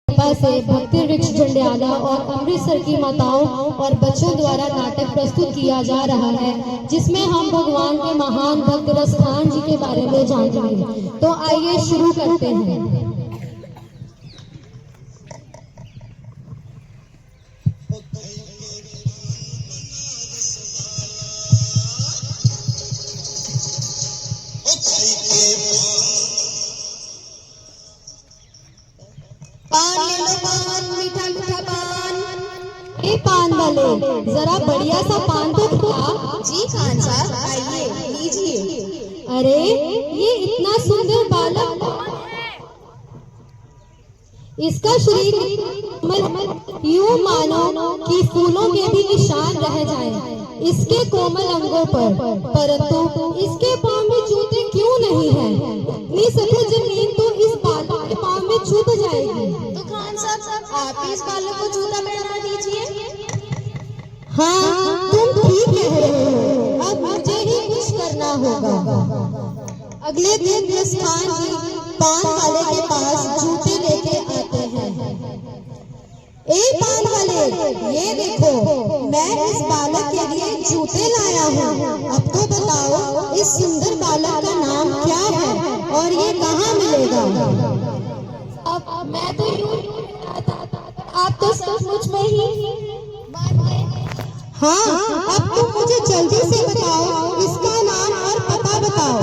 कृपा से भक्ति वृक्ष जंडियाला और अमृतसर की माताओं और बच्चों द्वारा नाटक प्रस्तुत किया जा रहा है, जिसमें हम भगवान के महान भक्त रसखान जी के बारे में जानेंगे। तो आइए शुरू करते हैं। पान ले लो, पान मीठा मीठा पान। ए पान वाले, जरा बढ़िया सा पान तो खा। जी खान साहब, आइए लीजिए। अरे ये इतना सुंदर बालक कौन है? इसका शरीर यूं मानो कि फूलों के भी निशान रह जाएं इसके कोमल अंगों पर, परंतु इसके पांव में जूते क्यों नहीं हैं? इतनी सफेद जमीन तो इस बालक के पांव में छूट जाएगी। तो खान साहब, आप इस बालक को जूता पहना दीजिए। हाँ, तुम ठीक कह रहे हो। अब मुझे ही कुछ करना होगा। अगले दिन रसखान जी पान वाले के पास जूते लेके आते हैं। ए पान वाले, ये देखो, मैं इस बालक के लिए जूते लाया हूँ। अब तो बताओ, इस सुंदर बालक का नाम क्या है और ये कहाँ मिलेगा? अब मैं तो यूं आप तो सचमुच में ही मान गए। हाँ, अब तुम मुझे जल्दी से बताओ, इसका नाम और पता बताओ।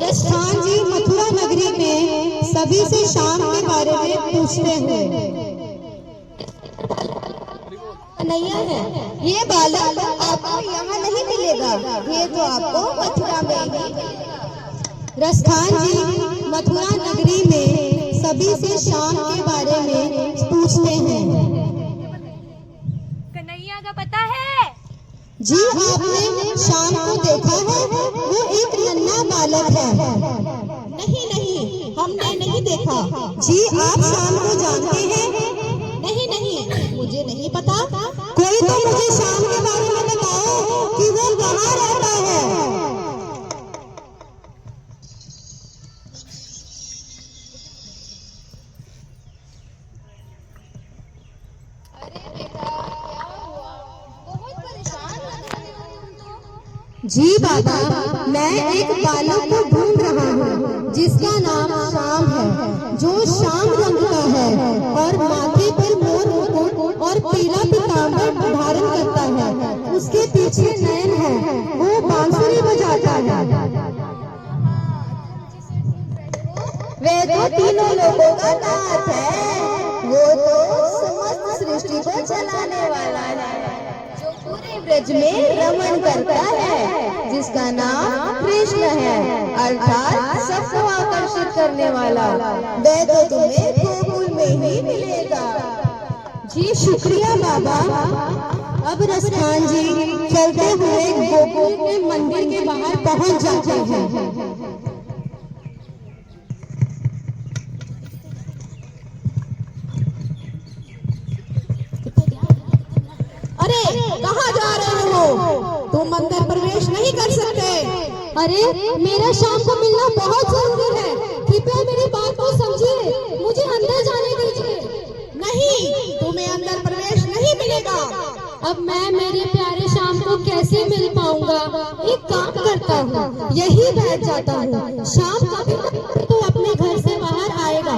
रसखान जी मथुरा नगरी में सभी से शाम के बारे में पूछते हुए, कन्हैया है, ये बालक आपको यहाँ नहीं मिलेगा, ये तो आपको मथुरा में ही मिलेगा। रसखान जी मथुरा नगरी में सभी से शाम के बारे में पूछते हैं। कन्हैया का पता है? जी, आपने शाम को देखा है? वो एक नन्हा बालक है। नहीं नहीं, हमने नहीं देखा। जी, आप शाम को जानते हैं? नहीं नहीं, मुझे नहीं पता। कोई तो मुझे शाम के बारे में बताओ कि वो कहाँ रहता है। अरे बेटा, क्या हुआ? बहुत परेशान लग रहे हो तुम तो। जी बाबा, मैं एक बालक को ढूंढ रहा हूँ जिसका नाम शाम है, जो शाम रंग का है और माथे पर मोर मुकुट और पीला पीतांबर धारण करता है। उसके पीछे नयन है, वो बांसुरी बजाता है। वे तो तीनों लोगों का नाथ है, वो तो समस्त सृष्टि को चलाने वाला है, जो पूरे ब्रज में रमण करता है, जिसका नाम कृष्ण है, अर्थात सबको आकर्षित करने वाला। वे तो तुम्हें गोकुल में ही मिलेगा। जी शुक्रिया बाबा। अब रसखान जी चलते हुए गोकुल के मंदिर के बाहर पहुंच जाते हैं। अरे कहाँ जा रहे हो? तुम अंदर प्रवेश नहीं कर सकते। अरे, मेरा शाम को मिलना बहुत जरूरी है, कृपया मेरी बात को समझिए, मुझे अंदर जाने दीजिए। नहीं, तुम्हें अंदर प्रवेश नहीं मिलेगा। अब मैं मेरे प्यारे शाम को कैसे मिल पाऊंगा? एक काम करता हूँ, यही बैठ जाता हूँ। शाम कभी तो अपने घर से बाहर आएगा।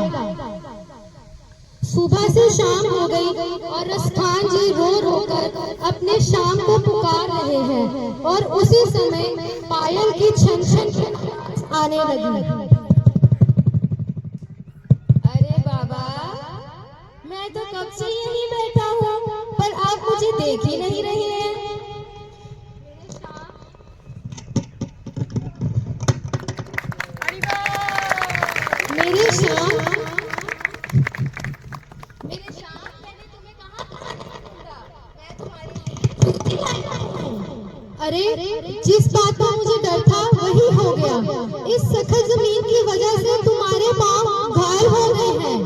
सुबह से शाम हो गई और रसखान जी रो रो कर अपने शाम को पुकार रहे हैं और उसी समय पायल की छन छन आने लगी। अरे बाबा, मैं तो कब से यहीं बैठा हूँ, पर आप मुझे देख ही नहीं रहे हैं। मेरी शाम, मैंने तुम्हें कहाँ ढूंढा? मैं तुम्हारे अरे जिस बात का मुझे डर था वही हो गया। इस सखत जमीन की वजह से तुम्हारे पाँव घायल हो गए हैं।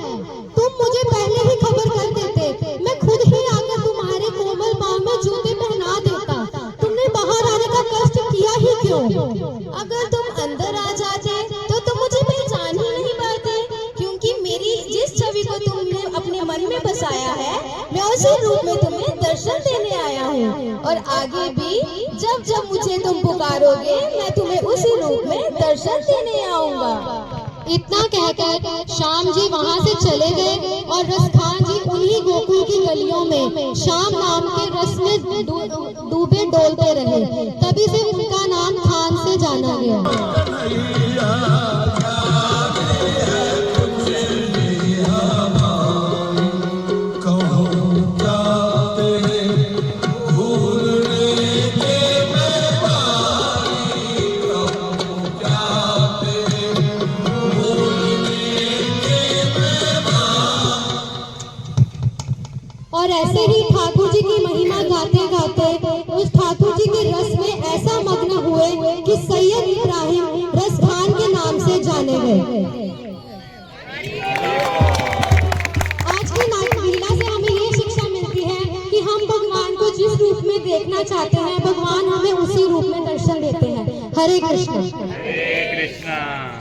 तुम मुझे पहले ही खबर कर देते, मैं खुद ही आकर तुम्हारे कोमल पाँव में जूते पहना देता। तुमने बाहर आने का कष्ट किया ही क्यों? अगर तुम अंदर आ जाते तो तुम मुझे पहचान ही नहीं पाते, क्योंकि मेरी जिस जिस छवि को तुमने अपने मन में बसाया है, मैं उसी रूप में तुम्हें दर्शन देने आया हूँ। और आगे भी जब जब मुझे तुम पुकारोगे, मैं तुम्हें उसी रूप में दर्शन देने आऊंगा। इतना कहकर श्याम जी वहाँ से चले गए और रसखान जी उन्हीं गोकुल की गलियों में श्याम नाम के रस में डूबे डोलते रहे। तभी से उनका नाम खान से जाना गया। और ऐसे ही ठाकुर जी की महिमा गाते गाते उस ठाकुर जी के रस में ऐसा मग्न हुए कि सैयद इब्राहिम रसखान के नाम से जाने गए। आज की लीला से हमें ये शिक्षा मिलती है कि हम भगवान को जिस रूप में देखना चाहते हैं, भगवान हमें उसी रूप में दर्शन देते हैं। हरे कृष्ण। हरे कृष्णा।